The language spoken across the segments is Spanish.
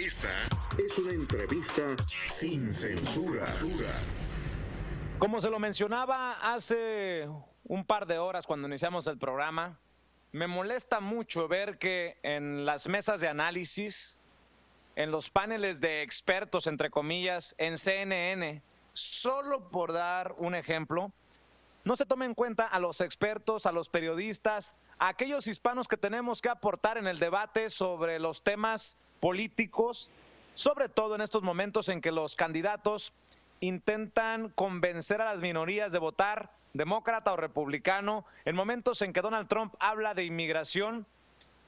Esta es una entrevista sin censura. Como se lo mencionaba hace un par de horas cuando iniciamos el programa, me molesta mucho ver que en las mesas de análisis, en los paneles de expertos, entre comillas, en CNN, solo por dar un ejemplo, no se tome en cuenta a los expertos, a los periodistas, a aquellos hispanos que tenemos que aportar en el debate sobre los temas políticos, sobre todo en estos momentos en que los candidatos intentan convencer a las minorías de votar demócrata o republicano, en momentos en que Donald Trump habla de inmigración.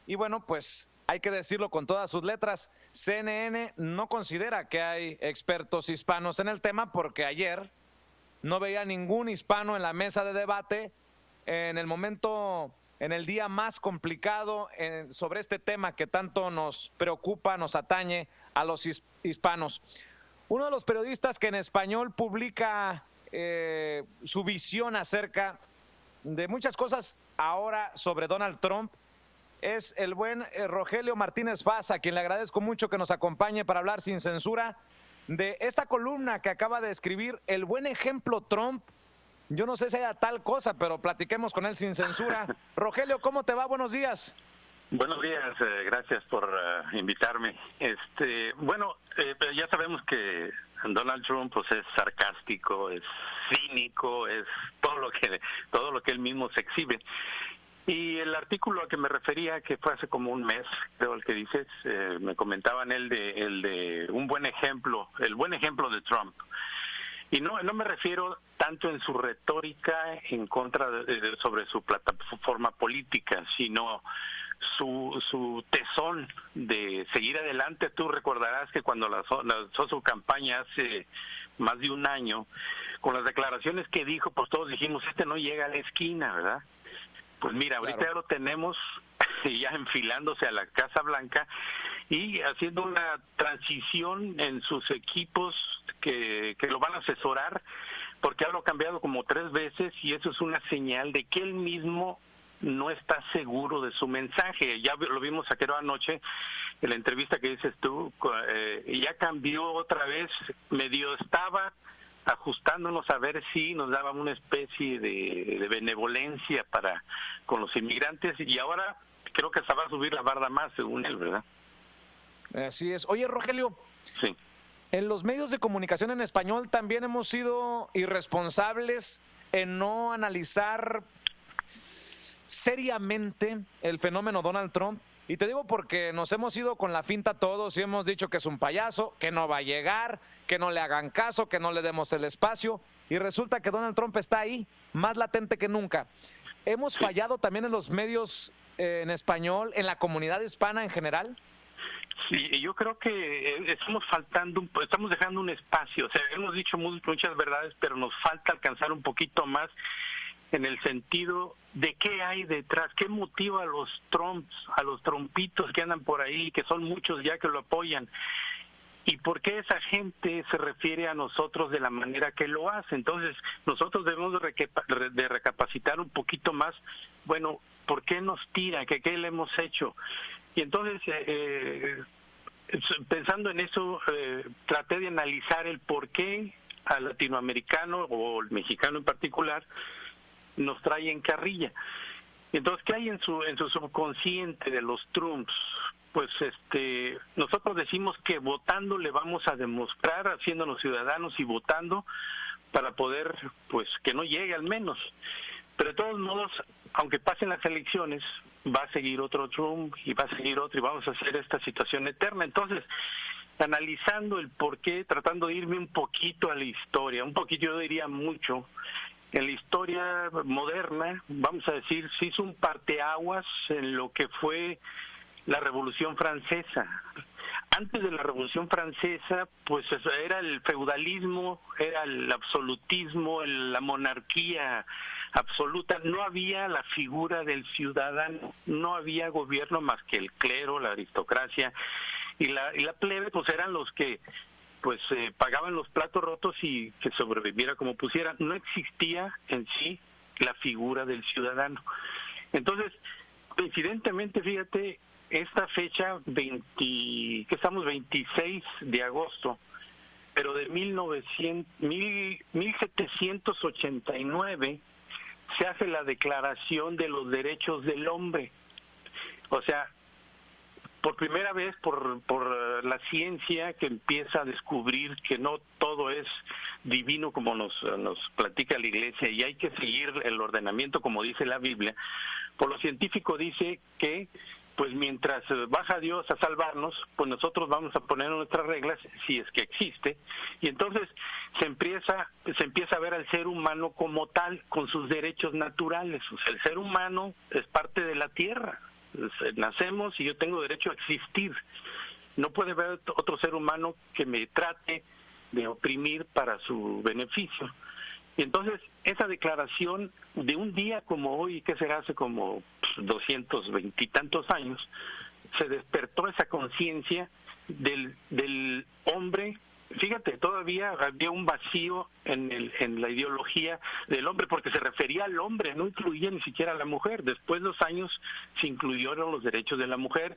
Y bueno, pues hay que decirlo con todas sus letras, CNN no considera que hay expertos hispanos en el tema porque ayer no veía ningún hispano en la mesa de debate en el momento, en el día más complicado sobre este tema que tanto nos preocupa, nos atañe a los hispanos. Uno de los periodistas que en español publica su visión acerca de muchas cosas ahora sobre Donald Trump es el buen Rogelio Martínez Faz, a quien le agradezco mucho que nos acompañe para hablar sin censura de esta columna que acaba de escribir, El buen ejemplo Trump. Yo no sé si haya tal cosa, pero platiquemos con él sin censura. Rogelio, ¿cómo te va? Buenos días. Buenos días, gracias por invitarme. Bueno, ya sabemos que Donald Trump pues es sarcástico, es cínico, es todo lo que él mismo se exhibe. Y el artículo al que me refería, que fue hace como un mes, creo el que dices, me comentaban el de un buen ejemplo, el buen ejemplo de Trump. Y no me refiero tanto en su retórica en contra sobre su plataforma política, sino su tesón de seguir adelante. Tú recordarás que cuando lanzó su campaña hace más de un año, con las declaraciones que dijo, pues todos dijimos, no llega a la esquina, ¿verdad? Pues mira, ahorita ya lo tenemos ya enfilándose a la Casa Blanca y haciendo una transición en sus equipos que lo van a asesorar, porque ha cambiado como 3 veces y eso es una señal de que él mismo no está seguro de su mensaje. Ya lo vimos anoche en la entrevista que dices tú, ya cambió otra vez, medio estaba ajustándonos a ver si nos daba una especie de benevolencia con los inmigrantes y ahora creo que se va a subir la barda más, según él, ¿verdad? Así es. Oye, Rogelio, sí. En los medios de comunicación en español también hemos sido irresponsables en no analizar seriamente el fenómeno Donald Trump. Y te digo porque nos hemos ido con la finta todos y hemos dicho que es un payaso, que no va a llegar, que no le hagan caso, que no le demos el espacio. Y resulta que Donald Trump está ahí, más latente que nunca. ¿Hemos fallado también en los medios en español, en la comunidad hispana en general? Sí, yo creo que estamos dejando un espacio. O sea, hemos dicho muchas verdades, pero nos falta alcanzar un poquito más en el sentido de qué hay detrás, qué motiva a los Trumps, a los trompitos que andan por ahí, que son muchos ya que lo apoyan, y por qué esa gente se refiere a nosotros de la manera que lo hace. Entonces, nosotros debemos de recapacitar un poquito más, bueno, ¿por qué nos tira? ¿Qué le hemos hecho? Y entonces, pensando en eso, traté de analizar el por qué al latinoamericano, o el mexicano en particular, nos trae en carrilla. Entonces, ¿qué hay en su subconsciente de los Trumps? Pues nosotros decimos que votando le vamos a demostrar, haciéndonos ciudadanos y votando para poder, pues, que no llegue al menos. Pero de todos modos, aunque pasen las elecciones, va a seguir otro Trump y va a seguir otro y vamos a hacer esta situación eterna. Entonces, analizando el por qué, tratando de irme un poquito a la historia, un poquito, yo diría mucho, en la historia moderna, vamos a decir, se hizo un parteaguas en lo que fue la Revolución Francesa. Antes de la Revolución Francesa, pues era el feudalismo, era el absolutismo, la monarquía absoluta. No había la figura del ciudadano, no había gobierno más que el clero, la aristocracia, y la plebe, pues eran los que pues pagaban los platos rotos y que sobreviviera como pusiera. No existía en sí la figura del ciudadano. Entonces, coincidentemente, fíjate, esta fecha, que estamos 26 de agosto, pero de 1789 se hace la Declaración de los Derechos del Hombre. O sea, por primera vez por la ciencia que empieza a descubrir que no todo es divino como nos platica la Iglesia y hay que seguir el ordenamiento como dice la Biblia. Por lo científico dice que pues mientras baja Dios a salvarnos, pues nosotros vamos a poner nuestras reglas, si es que existe, y entonces se empieza a ver al ser humano como tal, con sus derechos naturales. O sea, el ser humano es parte de la tierra. Nacemos y yo tengo derecho a existir. No puede haber otro ser humano que me trate de oprimir para su beneficio. Y entonces esa declaración de un día como hoy, que será hace como 220 y tantos años, se despertó esa conciencia del hombre. Fíjate, todavía había un vacío en la ideología del hombre, porque se refería al hombre, no incluía ni siquiera a la mujer. Después de los años se incluyeron los derechos de la mujer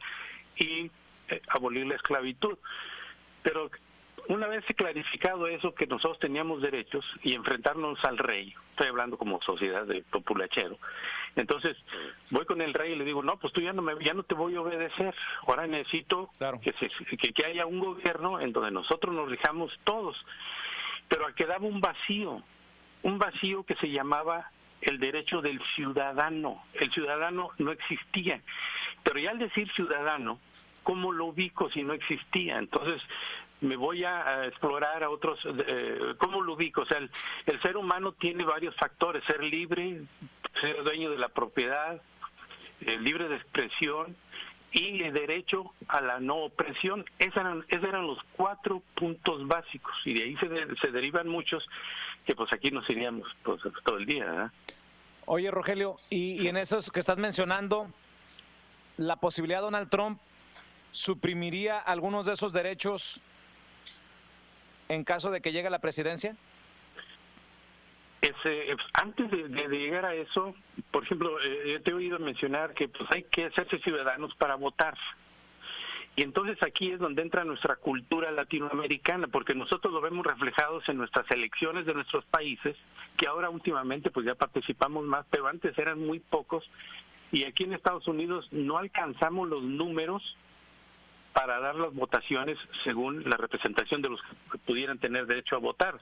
y abolir la esclavitud. Pero una vez clarificado eso, que nosotros teníamos derechos, y enfrentarnos al rey, estoy hablando como sociedad de populachero, entonces voy con el rey y le digo, no, pues tú ya no te voy a obedecer, ahora necesito que haya un gobierno en donde nosotros nos rijamos todos. Pero quedaba un vacío que se llamaba el derecho del ciudadano. El ciudadano no existía, pero ya al decir ciudadano, ¿cómo lo ubico si no existía? Entonces me voy a explorar a otros, ¿cómo lo ubico? O sea, el ser humano tiene varios factores: ser libre, ser dueño de la propiedad, libre de expresión y el derecho a la no opresión. Esos eran los 4 puntos básicos, y de ahí se derivan muchos que pues aquí nos iríamos pues todo el día, ¿verdad? Oye, Rogelio, y en esos que estás mencionando, la posibilidad de Donald Trump suprimiría algunos de esos derechos en caso de que llegue a la presidencia. Antes de llegar a eso, por ejemplo, yo te he oído mencionar que pues hay que hacerse ciudadanos para votar. Y entonces aquí es donde entra nuestra cultura latinoamericana, porque nosotros lo vemos reflejados en nuestras elecciones de nuestros países, que ahora últimamente pues ya participamos más, pero antes eran muy pocos, y aquí en Estados Unidos no alcanzamos los números para dar las votaciones según la representación de los que pudieran tener derecho a votar.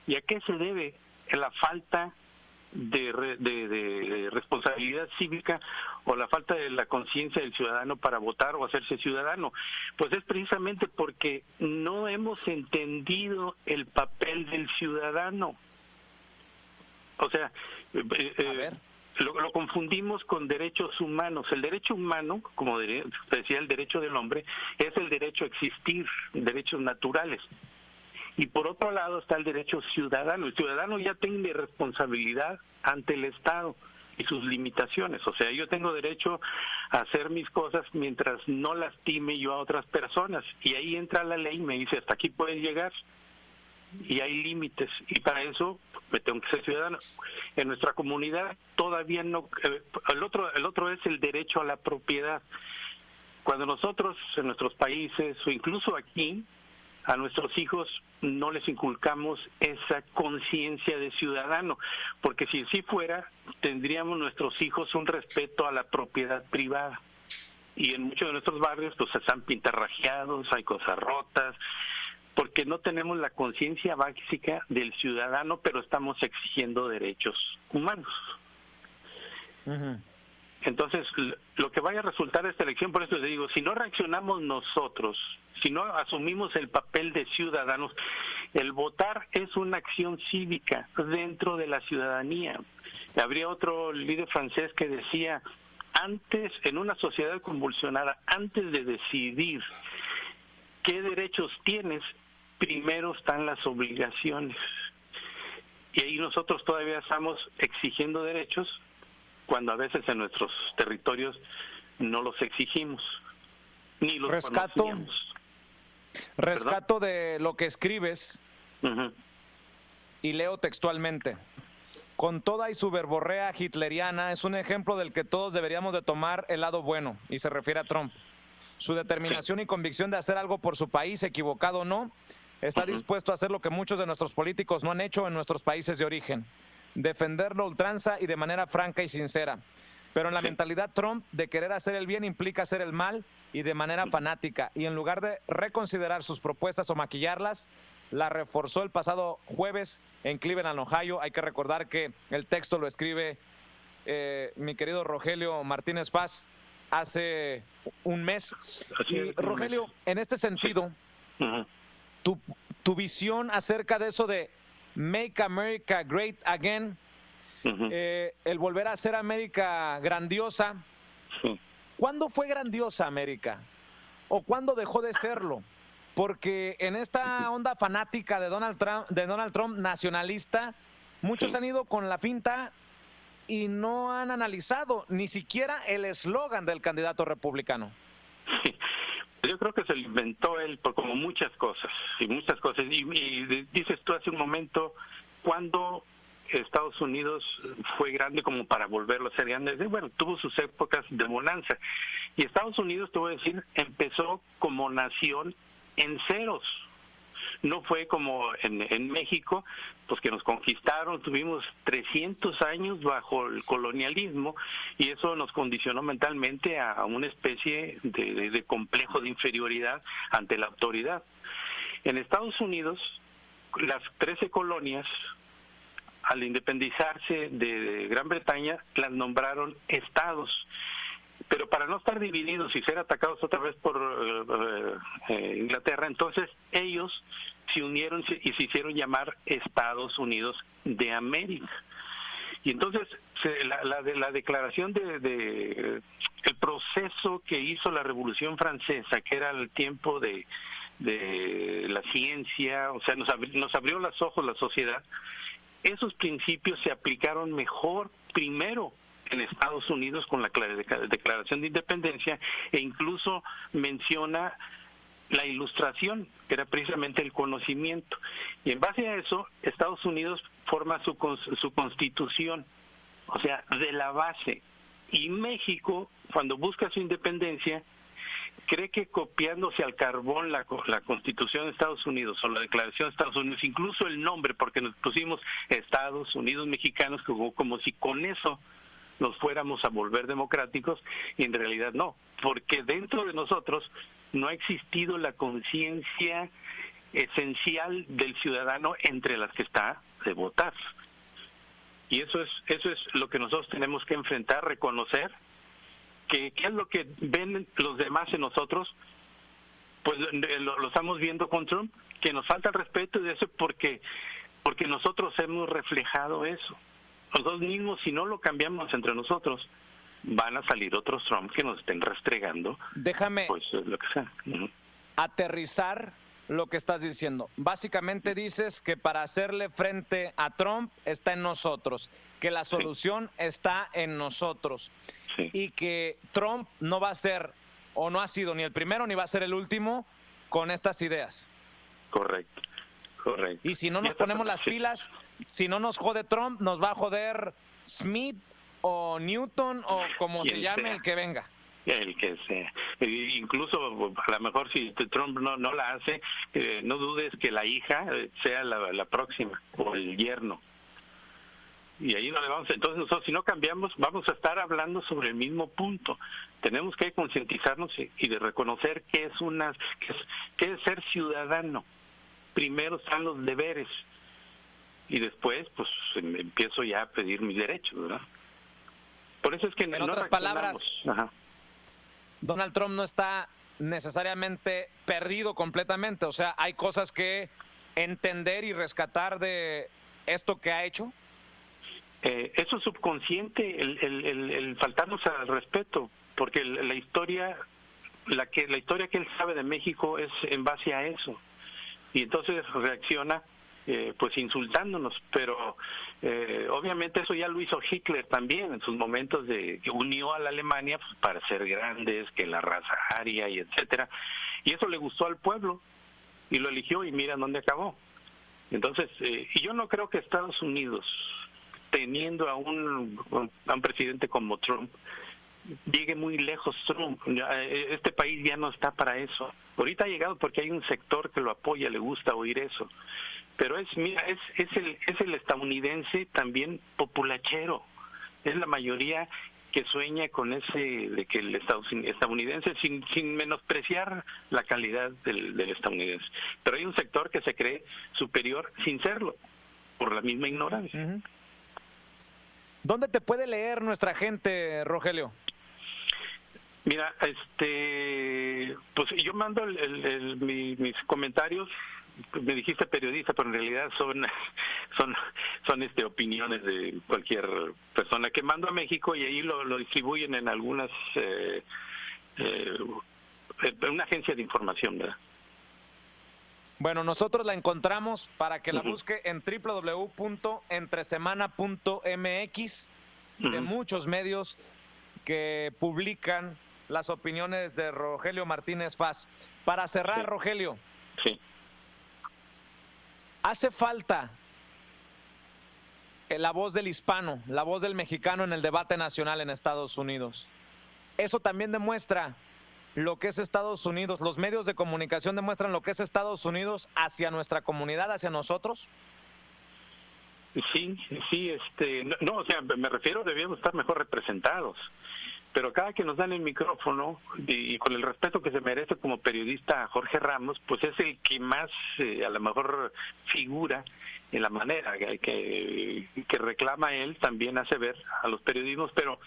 ¿Y a qué se debe la falta de responsabilidad cívica o la falta de la conciencia del ciudadano para votar o hacerse ciudadano? Pues es precisamente porque no hemos entendido el papel del ciudadano. O sea, lo confundimos con derechos humanos. El derecho humano, como decía el derecho del hombre, es el derecho a existir, derechos naturales. Y por otro lado está el derecho ciudadano. El ciudadano ya tiene responsabilidad ante el Estado y sus limitaciones. O sea, yo tengo derecho a hacer mis cosas mientras no lastime yo a otras personas. Y ahí entra la ley y me dice, hasta aquí puedes llegar. Y hay límites, y para eso me tengo que ser ciudadano. En nuestra comunidad todavía no. El otro es el derecho a la propiedad. Cuando nosotros en nuestros países o incluso aquí a nuestros hijos no les inculcamos esa conciencia de ciudadano, porque si así fuera tendríamos nuestros hijos un respeto a la propiedad privada. Y en muchos de nuestros barrios pues están pintarrajeados, hay cosas rotas, porque no tenemos la conciencia básica del ciudadano, pero estamos exigiendo derechos humanos. Uh-huh. Entonces, lo que vaya a resultar de esta elección, por eso les digo, si no reaccionamos nosotros, si no asumimos el papel de ciudadanos, el votar es una acción cívica dentro de la ciudadanía. Habría otro líder francés que decía, antes, en una sociedad convulsionada, antes de decidir qué derechos tienes, primero están las obligaciones. Y ahí nosotros todavía estamos exigiendo derechos cuando a veces en nuestros territorios no los exigimos, ni los conocíamos. Rescato de lo que escribes, uh-huh, y leo textualmente. Con toda y su verborrea hitleriana, es un ejemplo del que todos deberíamos de tomar el lado bueno, y se refiere a Trump. su determinación y convicción de hacer algo por su país, equivocado o no, está dispuesto a hacer lo que muchos de nuestros políticos no han hecho en nuestros países de origen, defenderlo a ultranza y de manera franca y sincera. Pero en la mentalidad Trump de querer hacer el bien implica hacer el mal y de manera fanática. Y en lugar de reconsiderar sus propuestas o maquillarlas, la reforzó el pasado jueves en Cleveland, Ohio. Hay que recordar que el texto lo escribe mi querido Rogelio Martínez Paz hace un mes. Y Rogelio, en este sentido, tu visión acerca de eso de Make America Great Again, el volver a hacer América grandiosa. ¿Cuándo fue grandiosa América? ¿O cuándo dejó de serlo? Porque en esta onda fanática de Donald Trump nacionalista, muchos han ido con la finta y no han analizado ni siquiera el eslogan del candidato republicano. Yo creo que se lo inventó él por como muchas cosas. Y dices tú hace un momento, ¿cuándo Estados Unidos fue grande como para volverlo a ser grande? Bueno, tuvo sus épocas de bonanza. Y Estados Unidos, te voy a decir, empezó como nación en ceros. No fue como en México, pues que nos conquistaron, tuvimos 300 años bajo el colonialismo y eso nos condicionó mentalmente a una especie de complejo de inferioridad ante la autoridad. En Estados Unidos, las 13 colonias, al independizarse de Gran Bretaña, las nombraron estados. Pero para no estar divididos y ser atacados otra vez por Inglaterra, entonces ellos se unieron y se hicieron llamar Estados Unidos de América. Y entonces la declaración el proceso que hizo la Revolución Francesa, que era el tiempo de la ciencia, o sea, nos abrió los ojos la sociedad, esos principios se aplicaron mejor primero en Estados Unidos con la Declaración de Independencia, e incluso menciona la Ilustración, que era precisamente el conocimiento. Y en base a eso, Estados Unidos forma su constitución, o sea, de la base. Y México, cuando busca su independencia, cree que copiándose al carbón la Constitución de Estados Unidos o la Declaración de Estados Unidos, incluso el nombre, porque nos pusimos Estados Unidos Mexicanos, como si con eso nos fuéramos a volver democráticos, y en realidad no, porque dentro de nosotros no ha existido la conciencia esencial del ciudadano entre las que está de votar. Y eso es lo que nosotros tenemos que enfrentar, reconocer que qué es lo que ven los demás en nosotros. Pues lo estamos viendo con Trump, que nos falta el respeto de eso porque nosotros hemos reflejado eso. Nosotros mismos, si no lo cambiamos entre nosotros, van a salir otros Trump que nos estén restregando. Déjame pues lo que sea. Aterrizar lo que estás diciendo. Básicamente dices que para hacerle frente a Trump está en nosotros, que la solución está en nosotros, y que Trump no va a ser, o no ha sido ni el primero ni va a ser el último con estas ideas. Correcto. Y si no nos ponemos las pilas, si no nos jode Trump, nos va a joder Smith o Newton o como se llame el que venga. El que sea. Incluso a lo mejor si Trump no la hace, no dudes que la hija sea la próxima, o el yerno. Y ahí no le vamos. Entonces nosotros, si no cambiamos, vamos a estar hablando sobre el mismo punto. Tenemos que concientizarnos y de reconocer qué es ser ciudadano. Primero están los deberes y después pues empiezo ya a pedir mis derechos, ¿verdad? Por eso es que en otras palabras, Donald Trump no está necesariamente perdido completamente, o sea, hay cosas que entender y rescatar de esto que ha hecho. Eso es subconsciente, el faltarnos al respeto, porque la historia que él sabe de México es en base a eso. Y entonces reacciona pues insultándonos, pero obviamente eso ya lo hizo Hitler también en sus momentos de que unió a la Alemania pues, para ser grandes, que la raza aria y etcétera, y eso le gustó al pueblo y lo eligió y mira dónde acabó. Entonces, y yo no creo que Estados Unidos, teniendo a un presidente como Trump, llegue muy lejos Trump. Este país ya no está para eso. Ahorita ha llegado porque hay un sector que lo apoya, le gusta oír eso. Pero es el estadounidense también populachero. Es la mayoría que sueña con ese, de que el estadounidense, sin menospreciar la calidad del estadounidense. Pero hay un sector que se cree superior sin serlo, por la misma ignorancia. Uh-huh. ¿Dónde te puede leer nuestra gente, Rogelio? Mira, pues yo mando mis comentarios. Me dijiste periodista, pero en realidad son opiniones de cualquier persona que mando a México, y ahí lo distribuyen en algunas una agencia de información, ¿verdad? Bueno, nosotros la encontramos para que la busque en www.entresemana.mx, de muchos medios que publican las opiniones de Rogelio Martínez Faz. Para cerrar, sí. Rogelio. Sí. Hace falta la voz del hispano, la voz del mexicano en el debate nacional en Estados Unidos. Eso también demuestra lo que es Estados Unidos. Los medios de comunicación demuestran lo que es Estados Unidos hacia nuestra comunidad, hacia nosotros. Sí, no, o sea, me refiero, debíamos estar mejor representados. Pero cada que nos dan el micrófono, y con el respeto que se merece como periodista Jorge Ramos, pues es el que más a lo mejor figura en la manera que reclama él, también hace ver a los periodismos, pero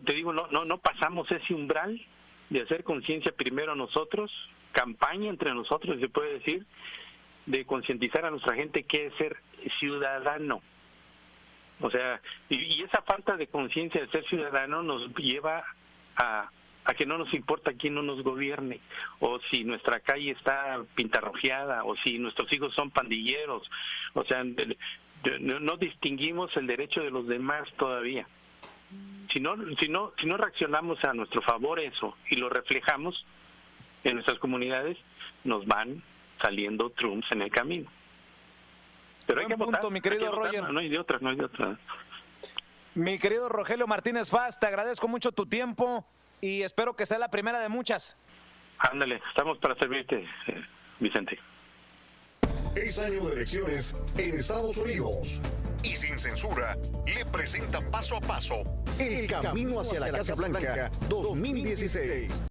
te digo, no pasamos ese umbral de hacer conciencia primero nosotros, campaña entre nosotros, se puede decir, de concientizar a nuestra gente qué es ser ciudadano. O sea, y esa falta de conciencia de ser ciudadano nos lleva a que no nos importa quién no nos gobierne, o si nuestra calle está pintarrojeada, o si nuestros hijos son pandilleros. O sea, no distinguimos el derecho de los demás todavía. Si no reaccionamos a nuestro favor eso y lo reflejamos en nuestras comunidades, nos van saliendo Trumps en el camino. Pero hay que votar, mi querido Roger. No hay de otra. Mi querido Rogelio Martínez Faz, te agradezco mucho tu tiempo y espero que sea la primera de muchas. Ándale, estamos para servirte, Vicente. Es año de elecciones en Estados Unidos. Y Sin Censura le presenta paso a paso el camino hacia la Casa Blanca 2016.